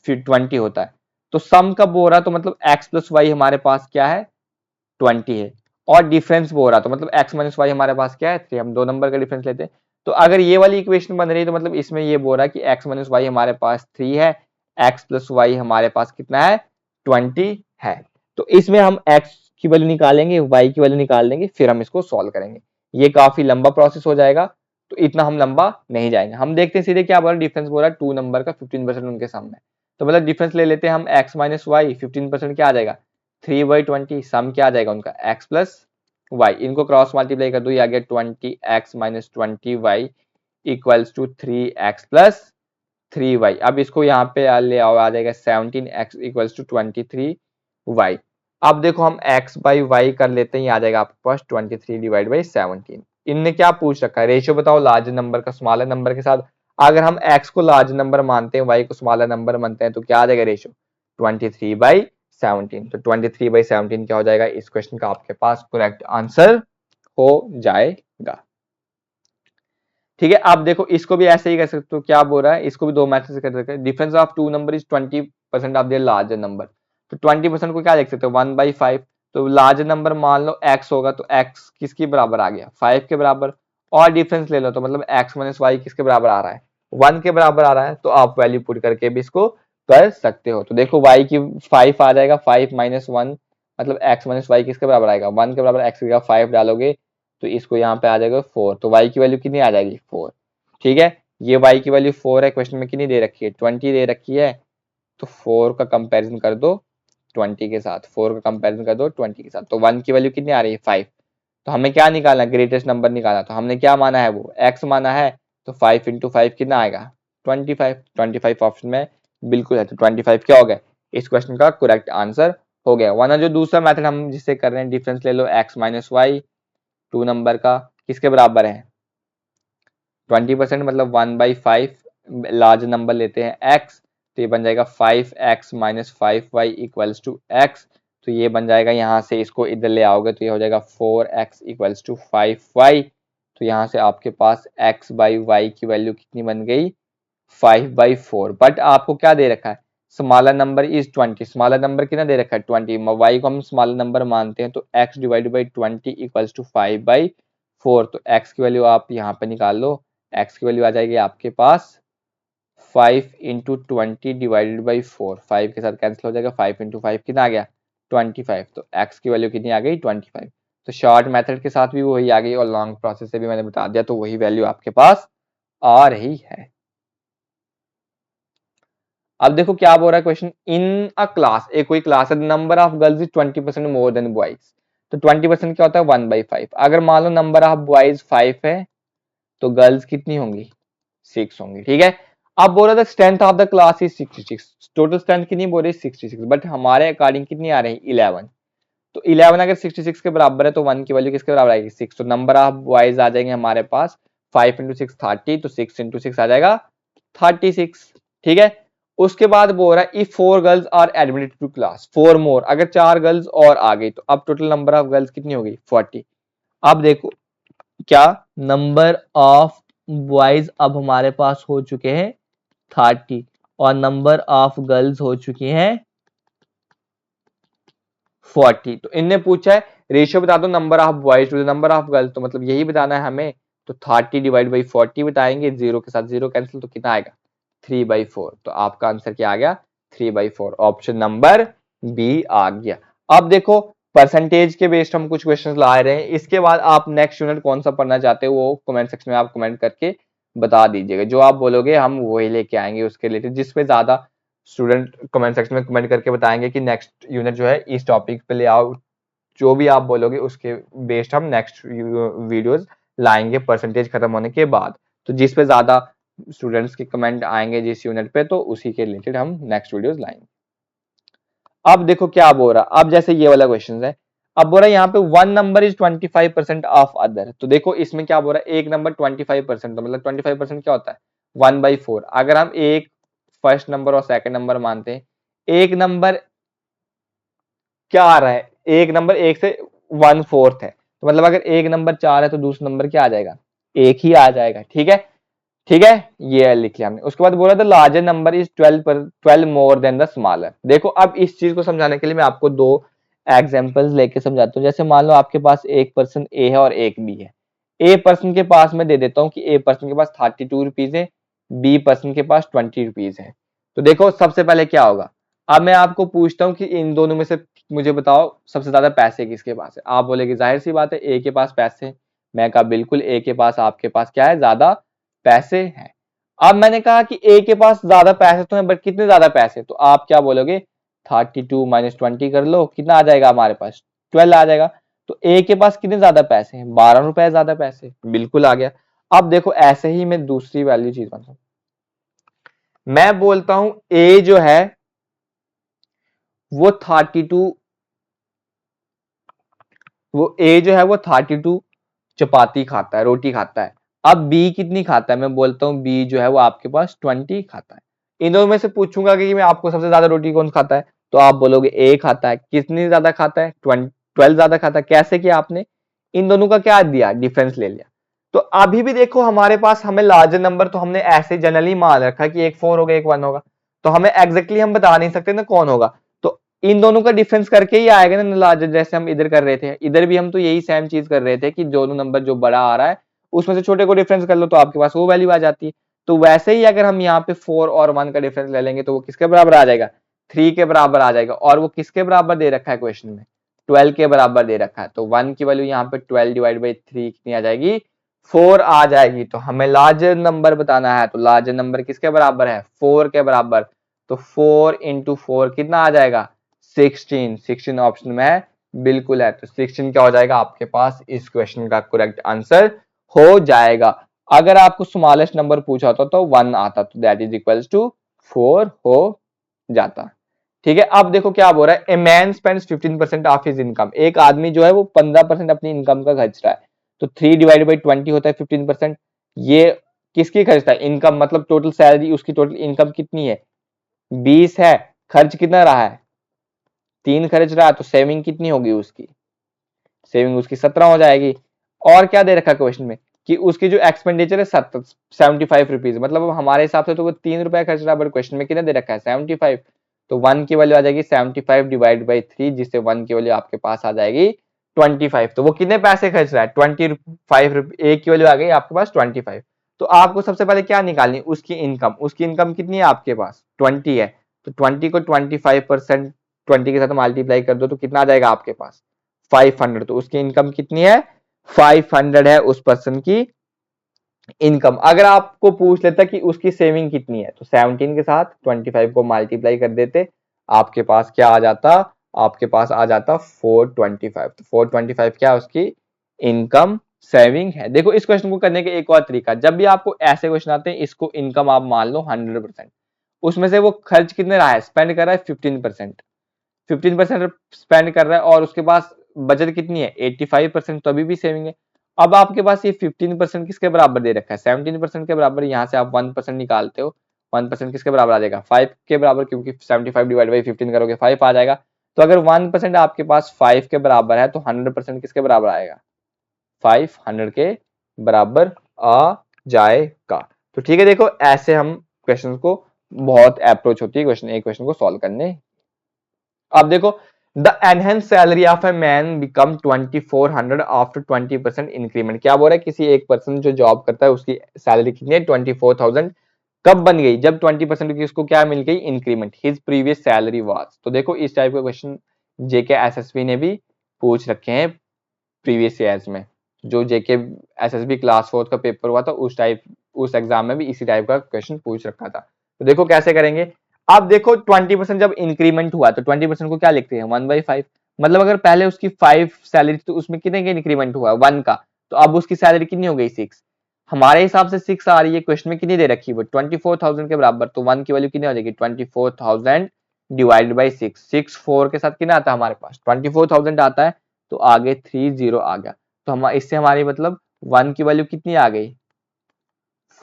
3/20 होता है, तो सम का बोल रहा तो मतलब x प्लस वाई हमारे पास क्या है 20 है, और डिफरेंस बोल रहा तो मतलब x माइनस वाई हमारे पास क्या है 3, हम दो नंबर का डिफरेंस लेते हैं, तो अगर ये वाली इक्वेशन बन रही है तो मतलब इसमें ये बोल रहा है कि x माइनस वाई हमारे पास 3 है, x प्लस वाई हमारे पास कितना है 20 है, तो इसमें हम x की वैल्यू निकालेंगे y की वैल्यू निकाल देंगे फिर हम इसको सॉल्व करेंगे, ये काफी लंबा प्रोसेस हो जाएगा, तो इतना हम लंबा नहीं जाएंगे। हम देखते हैं सीधे क्या बोल रहा है डिफरेंस बोल रहा है टू नंबर का 15% उनके सामने, तो मतलब डिफरेंस ले लेते हैं हम x माइनस वाई 15% क्या आ जाएगा 3/20, सम क्या आ जाएगा उनका x प्लस वाई, इनको क्रॉस मल्टीप्लाई कर दो ये आ गया 20x minus 20y equals to 3x plus 3y। अब इसको यहाँ पे ले आओ आ जाएगा 17x इक्वल्स टू 23y। अब देखो हम x बाई वाई कर लेते हैं, ये आ जाएगा आपके पास 23 डिवाइड बाई 17, इनने क्या पूछ रखा है, रेशियो बताओ लार्जर नंबर का स्मॉलर नंबर के साथ। अगर हम x को लार्ज नंबर मानते हैं, y को स्मॉलर नंबर मानते हैं, तो क्या आ जाएगा रेशियो 23/17। तो 23/17 क्या हो जाएगा, इस क्वेश्चन का आपके पास करेक्ट आंसर हो जाएगा। ठीक है, आप देखो इसको भी ऐसे ही कर सकते हो, क्या बोल रहा है, इसको भी दो मैथड से कर सकते हैं। Difference of two number is 20% of their larger number. तो 20% को क्या लिख सकते हो, 1/5। तो लार्जर नंबर मान लो x होगा, तो x किसके बराबर आ गया, 5 के बराबर। और डिफरेंस ले लो, तो मतलब x माइनस वाई किसके बराबर आ रहा है, 1 के बराबर आ रहा है। तो आप वैल्यू पुट करके भी इसको कर सकते हो। तो देखो y की 5 आ जाएगा, 5 माइनस 1 मतलब x माइनस वाई किसके बराबर आएगा, 1 के बराबर। x की जगह 5 डालोगे तो इसको यहाँ पे आ जाएगा 4। तो y की वैल्यू कितनी आ जाएगी, 4। ठीक है, ये y की वैल्यू 4 है, क्वेश्चन में कितनी दे रखी है, 20 दे रखी है। तो 4 का कंपैरिजन कर दो 20 के साथ, 4 का कंपैरिजन कर दो 20 के साथ। तो 1 की वैल्यू कितनी आ रही है, 5। तो हमें क्या निकालना है, ग्रेटेस्ट नंबर निकालना। तो हमने क्या माना है, वो x माना है। तो 5 इंटू 5 कितना आएगा, 25। 25 ऑप्शन में बिल्कुल है, तो 25 क्या हो गया, इस क्वेश्चन का करेक्ट आंसर हो गया। वरना जो दूसरा मेथड हम जिससे कर रहे हैं, डिफरेंस ले लो x minus y, two number का किसके बराबर है, 20% मतलब 1/5, लार्ज नंबर लेते हैं x। तो ये बन जाएगा 5x minus 5y equals to x। तो ये बन जाएगा, यहाँ से इसको इधर ले आओगे तो ये हो जाएगा 4x इक्वल्स टू 5y। तो यहाँ से आपके पास x बाई वाई की वैल्यू कितनी बन गई, 5/4। बट आपको क्या दे रखा है, smaller number is 20। Smaller number कितना दे रखा है, 20। y को हम स्मॉलर नंबर मानते हैं, तो x divided by 20 equals to 5/4। तो x की वैल्यू आप यहाँ पे निकाल लो, x की वैल्यू आ जाएगी आपके पास 5 इंटू 20 डिवाइडेड बाई 4। 5 के साथ कैंसिल हो जाएगा, 5 इंटू 5 कितना आ गया, 25। तो x की वैल्यू कितनी आ गई, 25। तो शॉर्ट मेथड के साथ भी वही आ गई, और लॉन्ग प्रोसेस से भी मैंने बता दिया, तो वही वैल्यू आपके पास आ रही है। अब देखो क्या बोल रहा है क्वेश्चन, इन अ क्लास, एक कोई क्लास है, number of girls is 20% more than boys. तो 20% क्या होता है, 1/5। अगर मान लो नंबर ऑफ बॉयज 5 है, तो गर्ल्स कितनी होंगी, 6 होंगी। ठीक है, अब बोल रहा था strength of the class is 66। Total strength कितनी बोल रही है, 66। बट हमारे अकॉर्डिंग कितनी आ रही है, 11। तो 11 अगर 66 के बराबर है, तो 1 की वैल्यू किसके बराबर आएगी, 6। तो नंबर ऑफ बॉयज आ जाएंगे हमारे पास 5 इंटू 6 30। तो 6 इंटू 6 आ जाएगा 36। ठीक है, उसके बाद बोल रहा है if 4 girls are admitted to class 4 more, अगर 4 गर्ल्स और आ गई, तो अब टोटल नंबर ऑफ गर्ल्स कितनी होगी, 40। अब देखो क्या, नंबर ऑफ बॉयज अब हमारे पास हो चुके हैं 30, और नंबर ऑफ गर्ल्स हो चुकी हैं 40। तो इनने पूछा है रेशियो बता दो number of boys to the number of girls, तो मतलब यही बताना है हमें। तो 30 डिवाइड बाई 40 बताएंगे, जीरो के साथ जीरो कैंसिल, तो कितना आएगा, 3/4। तो आपका आंसर क्या आ गया, 3/4। ऑप्शन नंबर बी आ गया। अब देखो परसेंटेज के बेस्ड हम कुछ क्वेश्चंस ला रहे हैं, इसके बाद आप नेक्स्ट यूनिट कौन सा पढ़ना चाहते हो वो कमेंट सेक्शन में आप कमेंट करके बता दीजिएगा। जो आप बोलोगे हम वही लेके आएंगे उसके रिलेटेड, जिसपे ज्यादा स्टूडेंट कमेंट सेक्शन में कमेंट करके बताएंगे कि नेक्स्ट यूनिट जो है इस टॉपिक पे ले आओ। जो भी आप बोलोगे उसके बेस्ड हम नेक्स्ट वीडियोस लाएंगे परसेंटेज खत्म होने के बाद। तो जिस पे ज्यादा स्टूडेंट्स के कमेंट आएंगे जिस यूनिट पे, तो उसी के रिलेटेड हम नेक्स्ट वीडियोस लाएंगे। अब देखो क्या बोल रहा, अब जैसे ये वाला क्वेश्चन है, अब बोल रहा है यहाँ पे one number is 25% of other. तो देखो इसमें क्या बोल रहा है, एक नंबर 25%, तो मतलब 25% क्या होता है, 1/4। अगर हम एक फर्स्ट नंबर और सेकंड नंबर मानते हैं, एक नंबर क्या आ रहा है, एक नंबर एक से 1/4 है, तो मतलब अगर एक नंबर 4 है तो दूसरा नंबर क्या आ जाएगा, एक ही आ जाएगा। ठीक है, ठीक है, ये लिख लिया हमने। उसके बाद बोला था larger number is 12 more than the smaller. देखो अब इस चीज को समझाने के लिए मैं आपको दो एग्जांपल्स लेके समझाता हूँ। जैसे मान लो आपके पास एक पर्सन ए है और एक बी है। ए पर्सन के पास मैं दे देता हूँ कि ए पर्सन के पास 32 रुपीज है, बी पर्सन के पास 20 रुपीज है। तो देखो सबसे पहले क्या होगा, अब मैं आपको पूछता हूँ कि इन दोनों में से मुझे बताओ सबसे ज्यादा पैसे किसके पास है। आप बोलेगे जाहिर सी बात है ए के पास पैसे हैं। मैं कहा बिल्कुल ए के पास, आपके पास क्या है, ज्यादा पैसे हैं। अब मैंने कहा कि ए के पास ज्यादा पैसे तो हैं, बट कितने ज्यादा पैसे, तो आप क्या बोलोगे 32 माइनस 20 कर लो, कितना आ जाएगा हमारे पास, 12 आ जाएगा। तो ए के पास कितने ज्यादा पैसे हैं, 12 रुपए ज्यादा पैसे, बिल्कुल आ गया। अब देखो ऐसे ही मैं दूसरी वैल्यू चीज बनता हूं, मैं बोलता हूं ए जो है वो 32, वो ए जो है वो 32 चपाती खाता है, रोटी खाता है। अब बी कितनी खाता है, मैं बोलता हूँ बी जो है वो आपके पास 20 खाता है। इन दोनों में से पूछूंगा कि मैं आपको सबसे ज्यादा रोटी कौन खाता है, तो आप बोलोगे ए खाता है। कितनी ज्यादा खाता है, 12 ज्यादा खाता है। कैसे किया आपने, इन दोनों का क्या दिया, डिफरेंस ले लिया। तो अभी भी देखो हमारे पास, हमें लार्जर नंबर तो हमने ऐसे जनरली मान रखा कि एक 4 होगा एक 1 होगा, तो हमें एग्जैक्टली हम बता नहीं सकते ना कौन होगा। तो इन दोनों का डिफरेंस करके ही आएगा ना लार्जर, जैसे हम इधर कर रहे थे। इधर भी हम तो यही सेम चीज कर रहे थे कि दोनों नंबर जो बड़ा आ रहा है उसमें से छोटे को डिफरेंस कर लो तो आपके पास वो वैल्यू आ जाती है। तो वैसे ही अगर हम यहाँ पे 4 और 1 का डिफरेंस ले लेंगे तो वो किसके बराबर आ जाएगा, 3 के बराबर आ जाएगा। और वो किसके बराबर दे रखा है क्वेश्चन में, 12 के बराबर दे रखा है। तो 1 की वैल्यू यहाँ पे 12 डिवाइड बाई 3 कितनी आ जाएगी, 4 आ जाएगी। तो हमें लार्जर नंबर बताना है, तो लार्जर नंबर किसके बराबर है, 4 के बराबर। तो 4 इंटू 4 कितना आ जाएगा, 16। 16 ऑप्शन में है, बिल्कुल है। तो 16 क्या हो जाएगा आपके पास, इस क्वेश्चन का करेक्ट आंसर हो जाएगा। अगर आपको स्मॉलेस्ट नंबर पूछा होता तो 1 आता, तो दैट इज इक्वल्स टू 4 हो जाता। ठीक है, अब देखो क्या बोल रहा है, a man spends 15% of his income. एक आदमी जो है वो 15% अपनी इनकम का खर्च रहा है। तो 3 डिवाइड बाई 20 होता है 15%। ये किसकी खर्चता है, इनकम, मतलब टोटल सैलरी, उसकी टोटल इनकम कितनी है, 20 है। खर्च कितना रहा है, 3 खर्च रहा है, तो सेविंग कितनी होगी उसकी, सेविंग उसकी 17 हो जाएगी। और क्या दे रखा है क्वेश्चन में कि उसकी जो एक्सपेंडिचर है 75 रुपीज, मतलब हमारे हिसाब से तो वो 3 रुपए खर्च रहा है, बट क्वेश्चन में कितना दे रखा है 75। तो 1 की वैल्यू आ जाएगी 75 डिवाइड बाई 3, जिससे 1 की वैल्यू आपके पास आ जाएगी 25। तो वो कितने पैसे खर्च रहा है, 25 एक की वैल्यू आ गई आपके पास 25। तो आपको सबसे पहले क्या निकालनी, उसकी इनकम। उसकी इनकम कितनी है आपके पास, 20 है। तो 20 को 25%, 20 के साथ मल्टीप्लाई कर दो तो कितना आ जाएगा आपके पास 500। तो उसकी इनकम कितनी है, 500 है उस पर्सन की इनकम। अगर आपको पूछ लेता कि उसकी सेविंग कितनी है, तो 17 के साथ 25 को मल्टीप्लाई कर देते, आपके पास क्या आ जाता, आपके पास आ जाता 425। तो 425 क्या उसकी इनकम सेविंग है। देखो इस क्वेश्चन को करने का एक और तरीका, जब भी आपको ऐसे क्वेश्चन आते हैं, इसको इनकम आप मान लो 100%, उसमें से वो खर्च कितने रहा है, स्पेंड कर रहा है 15%, 15% स्पेंड कर रहा है, और उसके पास बचत कितनी है 85%, तो अभी भी सेविंग है। अब आपके पास ये 15% किसके बराबर दे रखा है, 17% के बराबर। यहाँ से आप 1% निकालते हो, 1% किसके बराबर आ जाएगा, 5 के बराबर, क्योंकि 75 डिवाइड बाई 15 करोगे 5 आ जाएगा। तो अगर 1% आपके पास 5 के बराबर है, तो 100% किसके बराबर आएगा, 500 के बराबर आ जाएगा। तो ठीक है, देखो ऐसे हम क्वेश्चन को, बहुत अप्रोच होती है क्वेश्चन, एक क्वेश्चन को सॉल्व करने। अब देखो, the enhance salary of a man become 2400 after 20% increment. क्या बोल रहा है, किसी एक पर्सन जो जॉब करता है उसकी सैलरी कितनी है 24,000, कब बन गई, जब 20% की उसको क्या मिल गई, increment. His previous salary was. तो देखो इस टाइप का क्वेश्चन जेके एसएसबी ने भी पूछ रखे हैं प्रीवियस ईयर्स में। जो जेके एसएसबी क्लास 4 का पेपर हुआ था उस टाइप, उस एग्जाम में भी इसी टाइप का क्वेश्चन पूछ रखा था। तो देखो कैसे करेंगे। अब देखो 20% जब इंक्रीमेंट हुआ तो 20% को क्या लिखते हैं 1/5। मतलब अगर पहले उसकी 5 सैलरी तो उसमें कितने का इंक्रीमेंट हुआ 1 का, तो अब उसकी सैलरी कितनी हो गई 6। हमारे हिसाब से 6 आ रही है, क्वेश्चन में कितनी दे रखी है वो 24,000 के बराबर। तो 1 की वैल्यू कितनी हो जाएगी 24,000 डिवाइड बाई 6। 6 4 के साथ कितना आता है हमारे पास 24,000 आता है, तो आगे 30 आ गया। तो हम इससे हमारी मतलब 1 की वैल्यू कितनी आ गई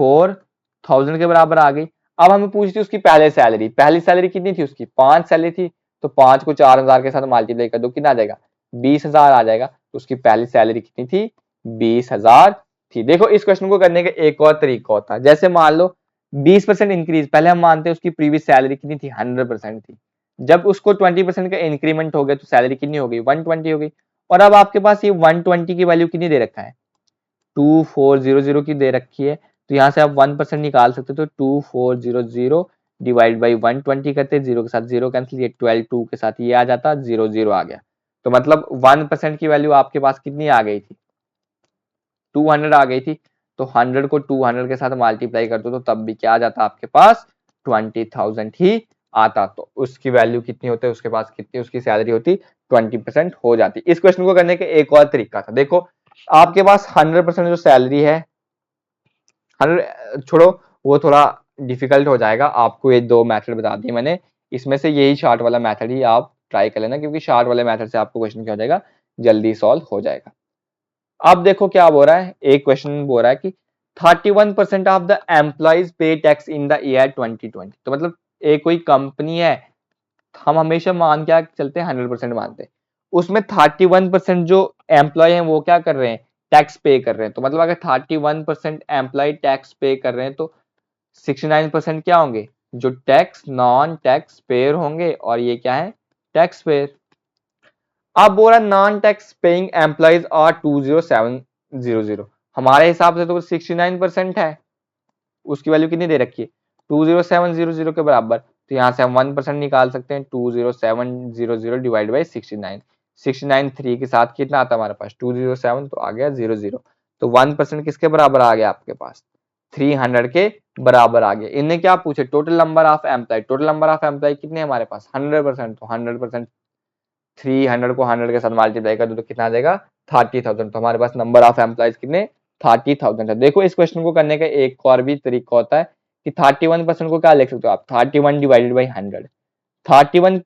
4,000 के बराबर आ गई। अब हमें पूछती उसकी पहले सैलरी, पहली सैलरी कितनी थी उसकी 5 सैलरी थी। तो 5 को 4,000 के साथ मल्टीप्लाई कर दो, कितना आ जाएगा 20,000 आ जाएगा। तो उसकी पहली सैलरी कितनी थी 20,000 थी। देखो इस क्वेश्चन को करने का एक और तरीका होता है, जैसे मान लो 20% इंक्रीज, पहले हम मानते हैं उसकी प्रीवियस सैलरी कितनी थी 100% थी। जब उसको 20% का इंक्रीमेंट हो गया तो सैलरी कितनी हो गई 120 हो गई। और अब आपके पास ये 120 की वैल्यू कितनी दे रखा है 2400 की दे रखी है। तो यहाँ से आप 1% निकाल सकते हो, तो 2400 डिवाइड बाई 120 करते, जीरो के साथ जीरो कैंसिल, ये 12 2 के साथ ये आ जाता 0 आ गया। तो मतलब 1% की वैल्यू आपके पास कितनी आ गई थी 200 आ गई थी। तो 100 को 200 के साथ मल्टीप्लाई कर दो तो तब भी क्या आ जाता आपके पास 20,000 ही आता। तो उसकी वैल्यू कितनी होती है, उसके पास कितनी उसकी सैलरी होती 20% हो जाती। इस क्वेश्चन को करने का एक और तरीका था, देखो आपके पास 100% जो सैलरी है 100 छोड़ो, वो थोड़ा डिफिकल्ट हो जाएगा। आपको ये दो मेथड बता दिए मैंने, इसमें से यही शार्ट वाला मेथड ही आप ट्राई कर लेना, क्योंकि शार्ट वाले मेथड से आपको क्वेश्चन क्या हो जाएगा जल्दी सॉल्व हो जाएगा। अब देखो क्या बोल रहा है, एक क्वेश्चन बोल रहा है कि 31% ऑफ द एम्प्लॉइज पे टैक्स इन द ईयर 2020। तो मतलब एक कोई कंपनी है, हम हमेशा मान क्या चलते हैं, 100% मानते हैं, उसमें 31% जो एम्प्लॉय हैं वो क्या कर रहे हैं, टैक्स पे कर रहे हैं। तो मतलब अगर 31% एम्प्लॉय टैक्स पे कर रहे हैं तो 69% क्या होंगे, जो टैक्स नॉन टैक्स पेयर होंगे, और ये क्या है, टैक्स पेयर। अब बोल रहा non tax paying employees are 20700, हमारे हिसाब से तो 69% है, उसकी वैल्यू कितनी दे रखी है, 20700 के बराबर। तो यहाँ से हम 1% निकाल सकते हैं, 20700 डिवाइड बाई 69, 69 3 के साथ कितना आता है हमारे पास, 207, तो आ गया 00। तो 1% किसके बराबर आ गया आपके पास, 300 के बराबर आ गया। इनने क्या पूछे, total number of employ, total number of employ कितने हमारे पास, 100%, तो 100%, 300 को 100 के साथ मल्टीप्लाई कर दो तो कितना आ जाएगा, 30,000। तो हमारे पास नंबर ऑफ एम्प्लॉयज कितने, 30,000 है। देखो इस क्वेश्चन को करने का एक और भी तरीका होता है कि 31% को क्या लिख सकते हो आप, 31 डिवाइडेड बाई 100। 31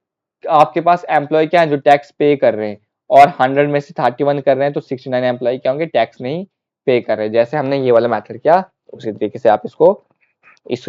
आपके पास एम्प्लॉय क्या है जो टैक्स पे कर रहे हैं, और 100 में से 31 कर रहे हैं, तो 69 एम्प्लॉय क्या होंगे, टैक्स नहीं पे कर रहे हैं। जैसे हमने ये वाला मेथड किया उसी तरीके से आप इसको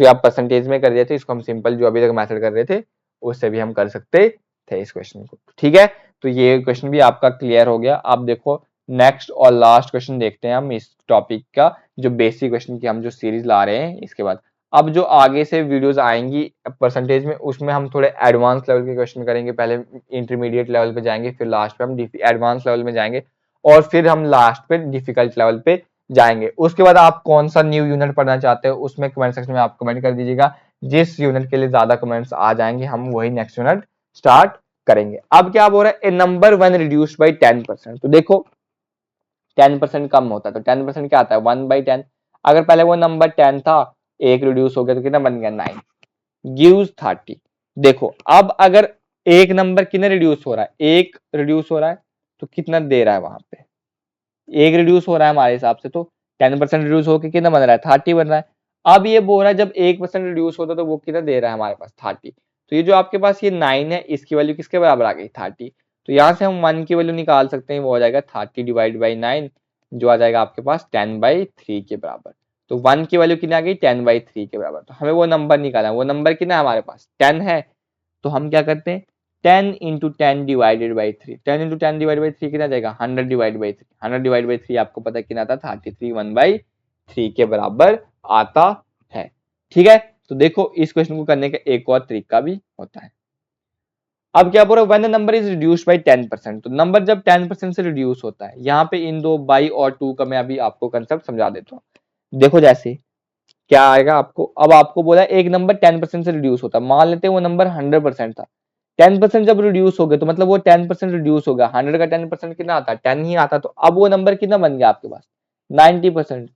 आप परसेंटेज में कर दिए थे, इसको हम सिंपल जो अभी तक मेथड कर रहे थे उससे भी हम कर सकते थे इस क्वेश्चन को। ठीक है, तो ये क्वेश्चन भी आपका क्लियर हो गया। आप देखो नेक्स्ट और लास्ट क्वेश्चन देखते हैं हम इस टॉपिक का, जो बेसिक क्वेश्चन की हम जो सीरीज ला रहे हैं इसके बाद। अब जो आगे से वीडियोस आएंगी परसेंटेज में, उसमें हम थोड़े एडवांस लेवल के क्वेश्चन करेंगे, पहले इंटरमीडिएट लेवल पे जाएंगे, फिर लास्ट पे हम एडवांस लेवल में जाएंगे, और फिर हम लास्ट पे डिफिकल्ट लेवल पे जाएंगे। उसके बाद आप कौन सा न्यू यूनिट पढ़ना चाहते हो उसमें कमेंट सेक्शन में आप कमेंट कर दीजिएगा। जिस यूनिट के लिए ज्यादा कमेंट्स आ जाएंगे हम वही नेक्स्ट यूनिट स्टार्ट करेंगे। अब क्या बोल रहा है, ए नंबर वन रिड्यूस्ड बाई 10%। तो देखो 10% कम होता है तो 10% क्या आता है, 1/10। अगर पहले वो नंबर 10 था, एक रिड्यूस हो गया तो कितना बन गया, 9, गिव्स 30। देखो अब अगर एक नंबर कितना रिड्यूस हो रहा है, एक रिड्यूस हो रहा है, तो कितना दे रहा है वहां पे, एक रिड्यूस हो रहा है हमारे हिसाब से, तो 10% रिड्यूस होकर कितना बन रहा है, 30 बन रहा है। अब ये बोल रहा है जब 1% रिड्यूस होता है तो वो कितना दे रहा है हमारे पास, 30। तो ये जो आपके पास ये 9 है, इसकी वैल्यू किसके बराबर आ गई, 30। तो यहाँ से हम 1 की वैल्यू निकाल सकते हैं, वो हो जाएगा 30 डिवाइड बाई 9, जो आ जाएगा आपके पास 10/3 के बराबर। तो 1 की वैल्यू कितनी आ गई, 10/3 के बराबर। तो हमें वो नंबर निकालना है, वो नंबर कितना है हमारे पास, 10 है। तो हम क्या करते हैं, 10 into 10 divided by 3, 10 into 10 divide by 3 कितना जाएगा, 100 डिवाइड बाई 3, 100 डिवाइड बाई 3 आपको पता है कितना आता है, 33, 1/3 के बराबर आता है। ठीक है, तो देखो इस क्वेश्चन को करने का एक और तरीका भी होता है। अब क्या बोल रहा है, when the number is reduced by 10%। तो नंबर जब 10% से रिड्यूस होता है, यहाँ पे इन दो बाई और टू का मैं अभी आपको कंसेप्ट समझा देता हूँ। देखो जैसे क्या आएगा आपको, अब आपको बोला एक नंबर 10% से रिड्यूस होता है, मान लेते हैं वो नंबर 100% था, 10% जब रिड्यूस हो गया तो मतलब वो 10% रिड्यूस हो गया, 100 का 10% कितना आता है, 10 ही आता। तो अब वो नंबर कितना बन गया आपके पास, 90%।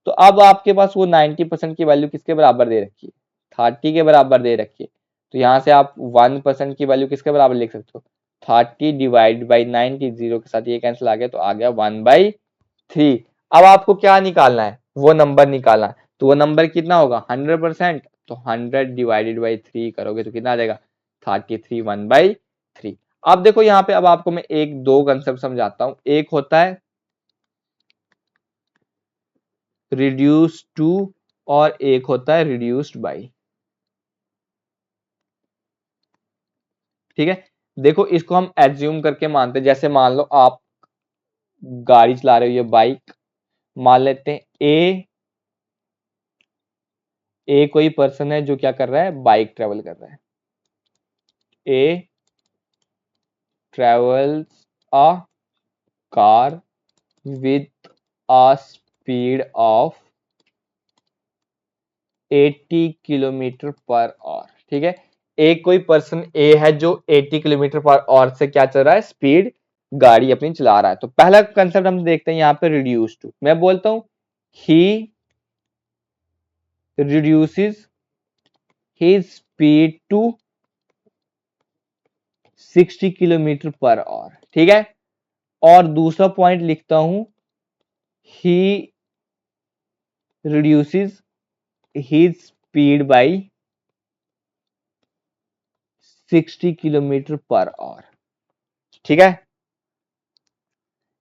तो अब आपके पास वो 90% की वैल्यू किसके बराबर दे रखी है, 30 के बराबर दे रखी है। तो यहाँ से आप 1% की वैल्यू किसके बराबर लिख सकते हो, 30 डिवाइड बाई 90, जीरो के साथ ये कैंसिल आ गया, तो आ गया 1/3। अब आपको क्या निकालना है, वो नंबर निकालना है। तो वो नंबर कितना होगा, 100%। तो 100 डिवाइडेड बाई 3 करोगे तो कितना आ जाएगा, 33, 1/3। अब देखो यहाँ पे, अब आपको मैं एक दो कंसेप्ट समझाता हूं। एक होता है रिड्यूस टू, और एक होता है रिड्यूस्ड बाई। ठीक है, देखो इसको हम एज्यूम करके मानते हैं, जैसे मान लो आप गाड़ी चला रहे हो, ये बाइक, मान लेते हैं ए कोई पर्सन है जो क्या कर रहा है, बाइक ट्रेवल कर रहा है। A travels a car with a speed of 80 kilometre per hour. ठीक है, एक कोई पर्सन ए है जो 80 किलोमीटर पर आवर से क्या चल रहा है, स्पीड गाड़ी अपनी चला रहा है। तो पहला कंसेप्ट हम देखते हैं यहाँ पे रिड्यूस टू। मैं बोलता हूं he reduces his speed to 60 kilometre per hour. ठीक है, और दूसरा पॉइंट लिखता हूं, he reduces his speed by 60 kilometre per hour. ठीक है,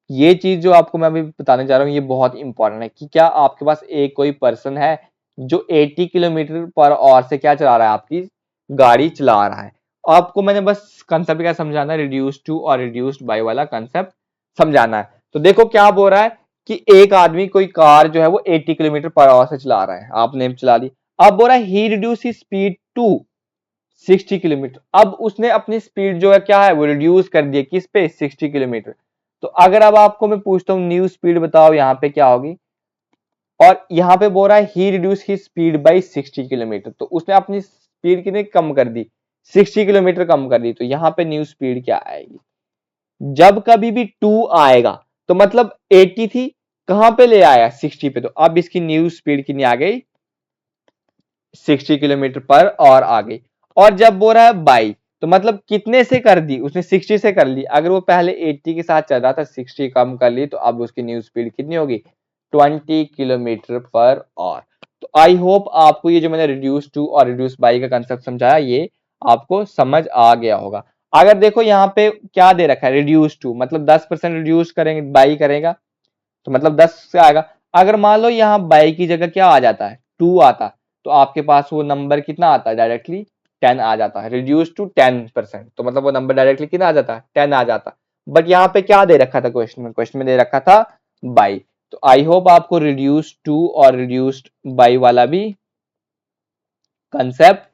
ये चीज जो आपको मैं अभी बताने जा रहा हूँ ये बहुत इंपॉर्टेंट है कि क्या आपके पास एक कोई पर्सन है जो 80 किलोमीटर पर आवर से क्या चला रहा है, आपकी गाड़ी चला रहा है। आपको मैंने बस कंसेप्ट क्या समझाना है, रिड्यूस टू और रिड्यूस्ड बाय वाला कंसेप्ट समझाना है। तो देखो क्या बोल रहा है कि एक आदमी कोई कार जो है वो 80 किलोमीटर पर आवर से चला रहा है, आपने चला ली। अब बोल रहा है he reduce his speed to 60 kilometre. अब उसने अपनी स्पीड जो है क्या है वो रिड्यूस कर दी है, किस पे, 60 किलोमीटर। तो अगर अब आपको मैं पूछता हूँ न्यू स्पीड बताओ यहाँ पे क्या होगी, और यहाँ पे बोल रहा है he reduce he speed by 60 kilometre, तो उसने अपनी स्पीड कितनी कम कर दी, 60 किलोमीटर कम कर दी। तो यहाँ पे न्यू स्पीड क्या आएगी, जब कभी भी 2 आएगा तो मतलब 80 थी, कहां पे ले आया 60 पे, तो अब इसकी न्यू स्पीड कितनी आ गई, 60 किलोमीटर पर और आ गई। और जब बोल रहा है बाई, तो मतलब कितने से कर दी उसने, 60 से कर ली। अगर वो पहले 80 के साथ चल रहा था, 60 कम कर ली, तो अब उसकी न्यू स्पीड कितनी होगी, 20 किलोमीटर पर आवर। तो आई होप आपको ये जो मैंने रिड्यूस टू और रिड्यूस बाई का कंसेप्ट समझाया ये आपको समझ आ गया होगा। अगर देखो यहाँ पे क्या दे रखा है, रिड्यूस टू मतलब 10% रिड्यूस करेंगे, बाई करेगा तो मतलब 10 से आएगा। अगर मान लो यहाँ बाई की जगह क्या आ जाता है, 2 आता, तो आपके पास वो नंबर कितना आता है, डायरेक्टली 10 आ जाता है। रिड्यूस टू 10%, तो मतलब वो नंबर डायरेक्टली कितना आ जाता है, 10 आ जाता। बट यहाँ पे क्या दे रखा था क्वेश्चन में दे रखा था बाई। तो आई होप आपको रिड्यूस टू और रिड्यूस्ड बाई वाला भी कंसेप्ट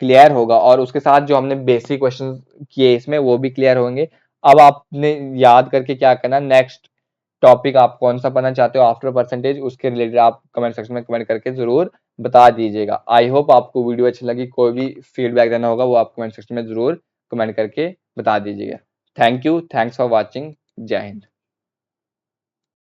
क्लियर होगा, और उसके साथ जो हमने बेसिक क्वेश्चन किए इसमें वो भी क्लियर होंगे। अब आपने याद करके क्या करना, नेक्स्ट टॉपिक आप कौन सा पढ़ना चाहते हो आफ्टर परसेंटेज, उसके रिलेटेड आप कमेंट सेक्शन में कमेंट करके जरूर बता दीजिएगा। आई होप आपको वीडियो अच्छी लगी, कोई भी फीडबैक देना होगा वो आप कमेंट सेक्शन में जरूर कमेंट करके बता दीजिएगा। Thank you, thanks for watching, जय हिंद।